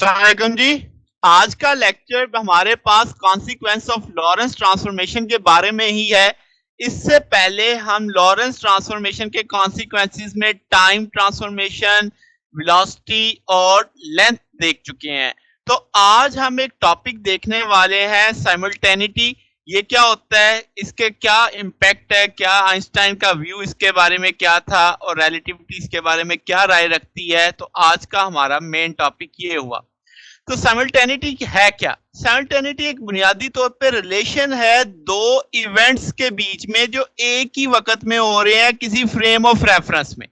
अस्सलाम वालेकुम जी। आज का लेक्चर हमारे पास कॉन्सिक्वेंस ऑफ लॉरेंस ट्रांसफॉर्मेशन के बारे में ही है। इससे पहले हम लॉरेंस ट्रांसफॉर्मेशन के कॉन्सिक्वेंसेस में टाइम ट्रांसफॉर्मेशन, वेलोसिटी और लेंथ देख चुके हैं। तो आज हम एक टॉपिक देखने वाले हैं, साइमल्टेनिटी। ये क्या होता है, इसके क्या इम्पैक्ट है, क्या आइंस्टाइन का व्यू इसके बारे में क्या था और रिलेटिविटी इसके बारे में क्या राय रखती है। तो आज का हमारा मेन टॉपिक ये हुआ। तो साइमल्टेनिटी है क्या? साइमल्टेनिटी एक बुनियादी तौर पे रिलेशन है दो इवेंट्स के बीच में जो एक ही वक्त में हो रहे हैं किसी फ्रेम ऑफ रेफरेंस में।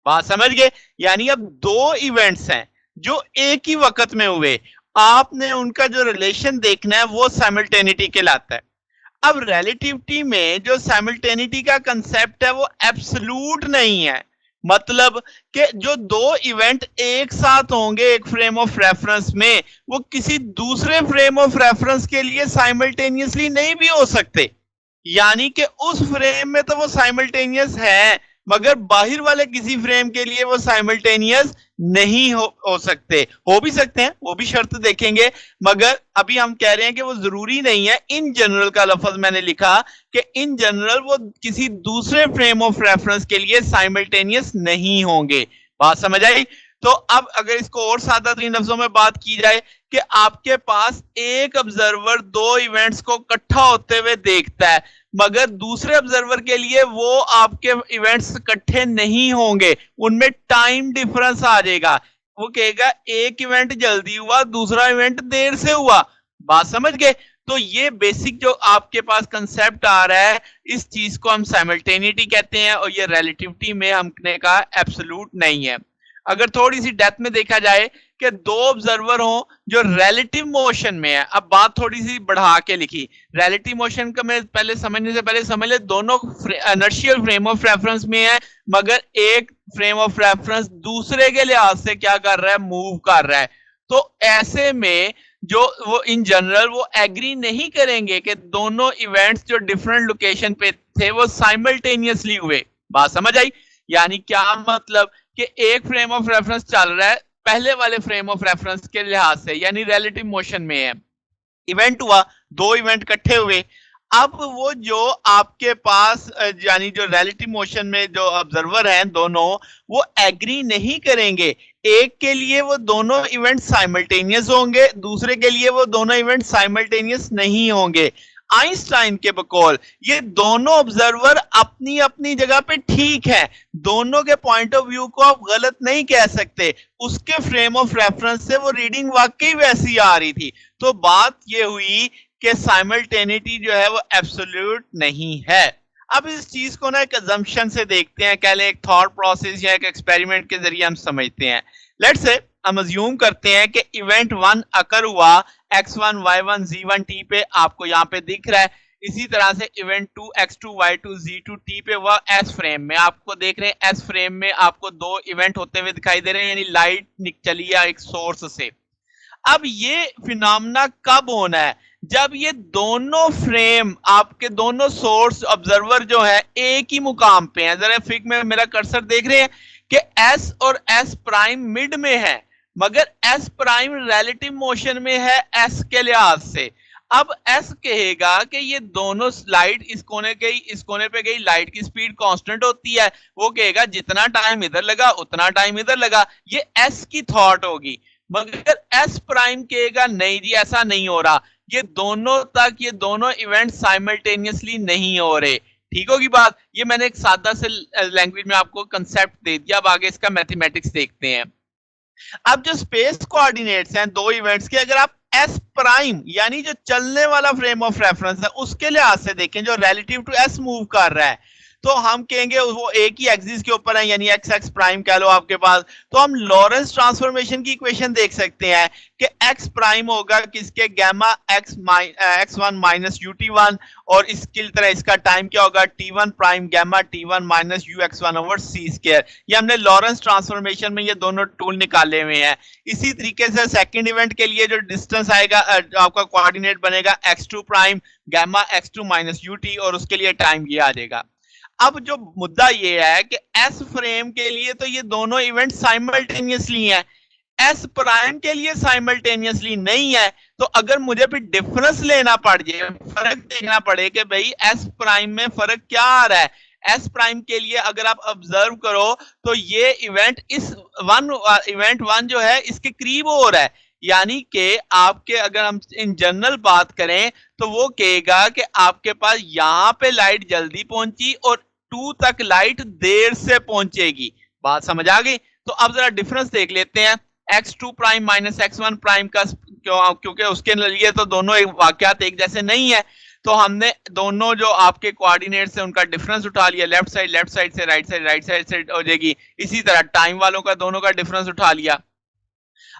बात समझ गए? यानी अब दो इवेंट्स हैं जो एक ही वक्त में हुए, आपने उनका जो रिलेशन देखना है वो साइमल्टेनिटी कहलाता है। अब रिलेटिविटी में जो साइमल्टेनिटी का कंसेप्ट है वो एब्सोल्यूट नहीं है। मतलब कि जो दो इवेंट एक साथ होंगे एक फ्रेम ऑफ रेफरेंस में, वो किसी दूसरे फ्रेम ऑफ रेफरेंस के लिए साइमल्टेनियसली नहीं भी हो सकते। यानी कि उस फ्रेम में तो वो साइमल्टेनियस है, मगर बाहर वाले किसी फ्रेम के लिए वो साइमल्टेनियस नहीं हो सकते। हो भी सकते हैं, वो भी शर्त देखेंगे, मगर अभी हम कह रहे हैं कि वो जरूरी नहीं है। इन जनरल का लफ्ज मैंने लिखा कि इन जनरल वो किसी दूसरे फ्रेम ऑफ रेफरेंस के लिए साइमल्टेनियस नहीं होंगे। बात समझ आई? तो अब अगर इसको और सादा तरीन लफ्जों में बात की जाए कि आपके पास एक ऑब्जर्वर दो इवेंट्स को इकट्ठा होते हुए देखता है, मगर दूसरे ऑब्जर्वर के लिए वो आपके इवेंट्स इकट्ठे नहीं होंगे, उनमें टाइम डिफरेंस आ जाएगा। वो कहेगा एक इवेंट जल्दी हुआ, दूसरा इवेंट देर से हुआ। बात समझ गए? तो ये बेसिक जो आपके पास कंसेप्ट आ रहा है, इस चीज को हम साइमल्टेनिटी कहते हैं और ये रिलेटिविटी में हमने कहा एब्सोल्यूट नहीं है। अगर थोड़ी सी डेप्थ में देखा जाए कि दो ऑब्जर्वर हो जो रिलेटिव मोशन में है, अब बात थोड़ी सी बढ़ा के लिखी। रिलेटिव मोशन का मैं पहले समझने से पहले समझ ले, दोनों इनर्शियल फ्रेम ऑफ रेफरेंस में है, मगर एक फ्रेम ऑफ रेफरेंस दूसरे के लिहाज से क्या कर रहा है, मूव कर रहा है। तो ऐसे में जो वो इन जनरल वो एग्री नहीं करेंगे कि दोनों इवेंट्स जो डिफरेंट लोकेशन पे थे वो साइमल्टेनियसली हुए। बात समझ आई? यानी क्या मतलब कि एक फ्रेम ऑफ रेफरेंस चल रहा है पहले वाले फ्रेम ऑफ रेफरेंस के लिहाज से, यानी रिलेटिव मोशन में है, इवेंट हुआ, दो इवेंट इकट्ठे हुए। अब वो जो आपके पास यानी जो रिलेटिव मोशन में जो ऑब्जर्वर हैं दोनों, वो एग्री नहीं करेंगे। एक के लिए वो दोनों इवेंट साइमल्टेनियस होंगे, दूसरे के लिए वो दोनों इवेंट साइमल्टेनियस नहीं होंगे। आइंस्टाइन के बकौल ये दोनों ऑब्जर्वर अपनी अपनी जगह पे ठीक है, दोनों के पॉइंट ऑफ व्यू को आप गलत नहीं कह सकते। उसके फ्रेम ऑफ रेफरेंस से वो रीडिंग वाकई वैसी आ रही थी। तो बात ये हुई कि साइमल्टेनिटी जो है वो एब्सोल्यूट नहीं है। अब इस चीज को ना एक अजम्पशन से देखते हैं, कह लें एक थॉट प्रोसेस या एक एक्सपेरिमेंट के जरिए हम समझते हैं। लेट्स से हम अज्यूम करते हैं कि इवेंट 1 अकर हुआ x1 y1 z1 t पे, आपको यहाँ पे दिख रहा है। इसी तरह से event 2 x2 y2 z2 t पे हुआ s फ्रेम में, आपको देख रहे हैं s फ्रेम में आपको दो इवेंट होते हुए दिखाई दे रहे हैं, यानी लाइट चली है एक सोर्स से। अब ये फिनोमेना कब होना है? जब ये दोनों फ्रेम आपके दोनों सोर्स ऑब्जर्वर जो है एक ही मुकाम पे हैं। जरा फिक में मेरा कर्सर देख रहे हैं कि s और s प्राइम मिड में है, मगर s प्राइम रिलेटिव मोशन में है s के लिहाज से। अब s कहेगा कि ये दोनों लाइट इस कोने गई इस कोने पे गई, लाइट की स्पीड कांस्टेंट होती है, वो कहेगा जितना टाइम इधर लगा उतना टाइम इधर लगा। ये s की थॉट होगी। मगर s प्राइम कहेगा नहीं जी ऐसा नहीं हो रहा, ये दोनों तक ये दोनों इवेंट साइमल्टेनियसली नहीं हो रहे। ठीक होगी बात? ये मैंने एक सादा से लैंग्वेज में आपको कंसेप्ट दे दिया। अब आगे इसका मैथमेटिक्स देखते हैं। अब जो स्पेस कोऑर्डिनेट्स हैं दो इवेंट्स के, अगर आप s प्राइम यानी जो चलने वाला फ्रेम ऑफ रेफरेंस है उसके लिहाज से देखें, जो रिलेटिव टू s मूव कर रहा है, तो हम कहेंगे वो एक ही एक्सिस के ऊपर है, यानी एक्स एक्स प्राइम कह लो आपके पास। तो हम लॉरेंस ट्रांसफॉर्मेशन की इक्वेशन देख सकते हैं कि एक्स प्राइम होगा किसके, गैमा x1 माइनस ut1, और इसकी तरह इसका टाइम क्या होगा, t1 prime gamma t1 minus ux1 over c square. ये हमने लॉरेंस ट्रांसफॉर्मेशन में ये दोनों टूल निकाले हुए हैं। इसी तरीके से सेकंड इवेंट के लिए जो डिस्टेंस आएगा आपका कोऑर्डिनेट बनेगा x2 prime gamma x2 minus ut, और उसके लिए टाइम ये आ जाएगा। अब जो मुद्दा ये है कि एस फ्रेम के लिए तो ये दोनों इवेंट साइमल्टेनियसली हैं, एस प्राइम के लिए साइमल्टेनियसली नहीं है। तो अगर मुझे फिर डिफरेंस लेना पड़ जाए, फर्क देखना पड़े कि भाई एस प्राइम में फर्क क्या आ रहा है, एस प्राइम के लिए अगर आप ऑब्जर्व करो तो ये इवेंट इवेंट वन जो है इसके करीब हो रहा है, यानी कि आपके अगर हम इन जनरल बात करें तो वो कहेगा कि आपके पास यहां पे लाइट जल्दी पहुंची और 2 तक लाइट देर से पहुंचेगी। बात समझ आ गई? तो अब जरा डिफरेंस देख लेते हैं x2 prime minus x1 prime का, क्योंकि उसके लिए तो दोनों वाकयात एक जैसे नहीं है, तो हमने दोनों जो आपके कोऑर्डिनेट्स है उनका डिफरेंस उठा लिया, लेफ्ट साइड से राइट साइड से हो जाएगी। इसी तरह टाइम वालों का दोनों का डिफरेंस उठा लिया।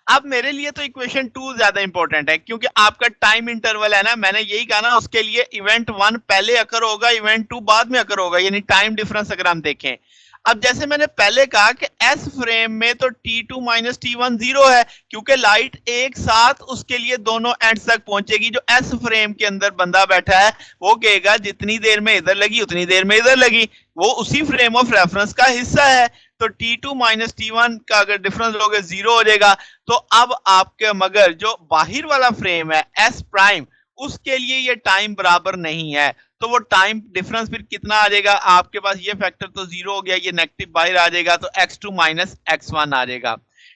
अब मेरे लिए तो इक्वेशन 2 ज्यादा इंपॉर्टेंट है, क्योंकि आपका टाइम इंटरवल है ना, मैंने यही कहा ना, उसके लिए इवेंट 1 पहले अकर होगा, इवेंट 2 बाद में अकर होगा, यानी टाइम डिफरेंस अगर हम देखें। अब जैसे मैंने पहले कहा कि एस फ्रेम में तो T2 माइनस T1 0 है, क्योंकि लाइट एक साथ उसके लिए दोनों एंड्स तक पहुंचेगी। जो एस फ्रेम के अंदर बंदा बैठा है वो कहेगा जितनी देर में इधर लगी उतनी देर में इधर लगी, वो उसी फ्रेम ऑफ रेफरेंस का हिस्सा है। तो T2 माइनस T1 का अगर डिफरेंस लोगे 0 हो जाएगा। तो अब आपके मगर जो बाहर वाला फ्रेम है एस प्राइम, उसके लिए ये टाइम बराबर नहीं है, तो वो टाइम डिफरेंस फिर कितना आ जाएगा आपके पास, ये फैक्टर तो 0 हो गया, ये नेगेटिव बाहर आ जाएगा, तो x2 माइनस x1 आ जाएगा।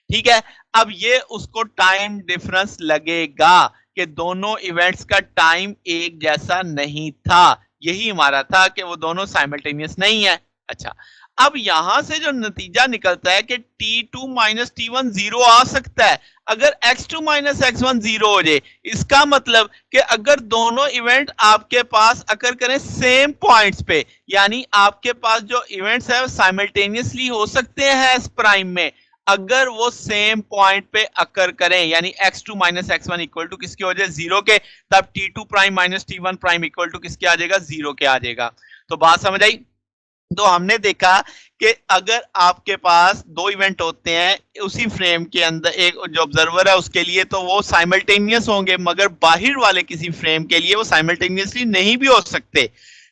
ठीक है, अब ये उसको टाइम डिफरेंस लगेगा कि दोनों इवेंट्स का टाइम एक जैसा नहीं था, यही हमारा था कि वो दोनों साइमल्टेनियस नहीं है। अच्छा, अब यहां से जो नतीजा निकलता है कि T2 माइनस T1 0 आ सकता है अगर x2 माइनस x1 0 हो जाए। इसका मतलब कि अगर दोनों इवेंट आपके पास अकर करें सेम पॉइंट्स पे, यानी आपके पास जो इवेंट्स है साइमल्टेनियसली हो सकते हैं एस प्राइम में, अगर वो सेम पॉइंट पे अकर करें, यानी x2 minus x1 equal to किसके हो जाए 0 के, तब T2 prime minus T1 prime equal to किसके आ जाएगा 0 के आ जाएगा। तो बात समझ आई? तो हमने देखा कि अगर आपके पास दो इवेंट होते हैं उसी फ्रेम के अंदर, एक जो ऑब्जर्वर है उसके लिए तो वो साइमल्टेनियस होंगे, मगर बाहर वाले किसी फ्रेम के लिए वो साइमल्टेनियसली नहीं भी हो सकते।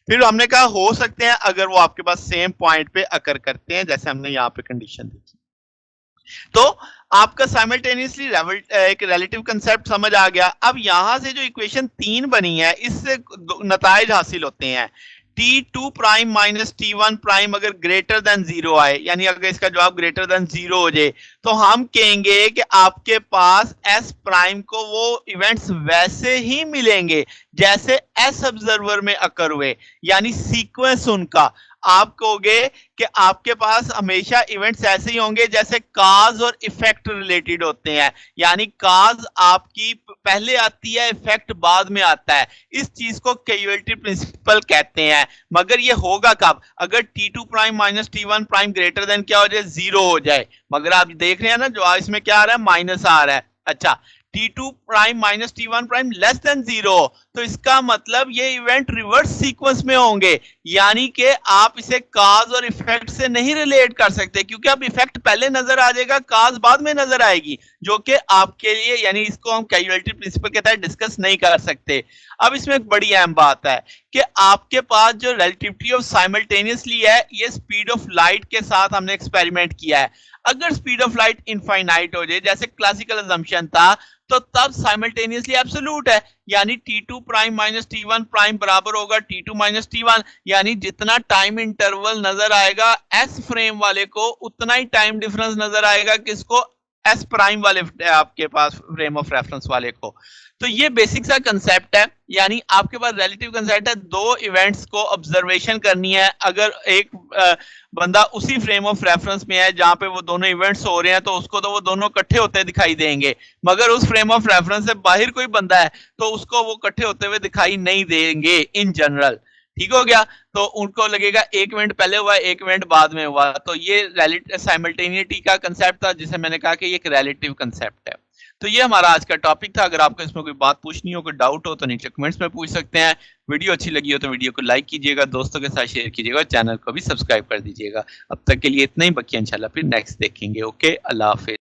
फिर हमने कहा हो सकते हैं अगर वो आपके पास सेम पॉइंट पे अकर करते हैं, जैसे हमने यहाँ पे कंडीशन देखी। तो आपका साइमल्टेनियसली एक रिलेटिव कंसेप्ट समझ आ गया। अब यहां से जो इक्वेशन 3 बनी है इससे नताइज हासिल होते हैं। T2 prime minus T1 prime अगर ग्रेटर देन 0 आए, यानी अगर इसका जवाब ग्रेटर देन 0 हो जाए, तो हम कहेंगे कि आपके पास S प्राइम को वो इवेंट्स वैसे ही मिलेंगे जैसे S ऑब्जर्वर में अकर हुए, यानी सीक्वेंस उनका। आप कहोगे कि आपके पास हमेशा इवेंट्स ऐसे ही होंगे जैसे काज और इफेक्ट रिलेटेड होते हैं, यानी काज आपकी पहले आती है, इफेक्ट बाद में आता है। इस चीज को कैजुअलिटी प्रिंसिपल कहते हैं। मगर ये होगा कब? अगर T2 prime minus T1 prime greater than क्या हो जाए 0 हो जाए। मगर आप देख रहे हैं ना जो इसमें क्या आ रहा है, माइनस आ रहा है। अच्छा, T2 prime minus T1 prime less than 0, तो इसका मतलब ये इवेंट रिवर्स सीक्वेंस में होंगे, यानी कि आप इसे काज और इफेक्ट से नहीं रिलेट कर सकते, क्योंकि अब इफेक्ट पहले नजर आ जाएगा, काज बाद में नजर आएगी, जो कि आपके लिए, यानी इसको हम कैजुअलिटी प्रिंसिपल के तहत डिस्कस नहीं कर सकते। अब इसमें एक बड़ी अहम बात है कि आपके पास जो रिलेटिविटी ऑफ साइमल्टेनियसली है, ये स्पीड ऑफ लाइट के साथ हमने एक्सपेरिमेंट किया है। अगर स्पीड ऑफ लाइट इनफाइनाइट हो जाए जैसे क्लासिकल असम्पशन था, तो तब साइमल्टेनियसली एब्सोल्यूट है, यानी T2 prime minus T1 prime बराबर होगा T2 माइनस T1, यानी जितना टाइम इंटरवल नजर आएगा S फ्रेम वाले को उतना ही टाइम डिफरेंस नजर आएगा किसको, S प्राइम वाले आपके पास फ्रेम ऑफ रेफरेंस वाले को। तो ये बेसिक सा कंसेप्ट है, यानी आपके पास रिलेटिव कंसेप्ट है, दो इवेंट्स को ऑब्जर्वेशन करनी है। अगर एक बंदा उसी फ्रेम ऑफ रेफरेंस में है जहां पे वो दोनों इवेंट्स हो रहे हैं, तो उसको तो वो दोनों इकट्ठे होते दिखाई देंगे, मगर उस फ्रेम ऑफ रेफरेंस से बाहर कोई बंदा है तो उसको वो इकट्ठे होते हुए दिखाई नहीं देंगे इन जनरल। ठीक हो गया? तो उनको लगेगा एक इवेंट पहले हुआ एक इवेंट बाद में हुआ। तो ये साइमल्टेनिटी का कंसेप्ट था, जिसे मैंने कहा कि ये एक रिलेटिव कंसेप्ट है। तो ये हमारा आज का टॉपिक था। अगर आपको इसमें कोई बात पूछनी हो, कोई डाउट हो, तो नीचे कमेंट्स में पूछ सकते हैं। वीडियो अच्छी लगी हो तो वीडियो को लाइक कीजिएगा, दोस्तों के साथ शेयर कीजिएगा, चैनल को भी सब्सक्राइब कर दीजिएगा। अब तक के लिए इतना ही, बाकी इंशाल्लाह फिर नेक्स्ट देखेंगे। ओके, अल्लाह हाफिज।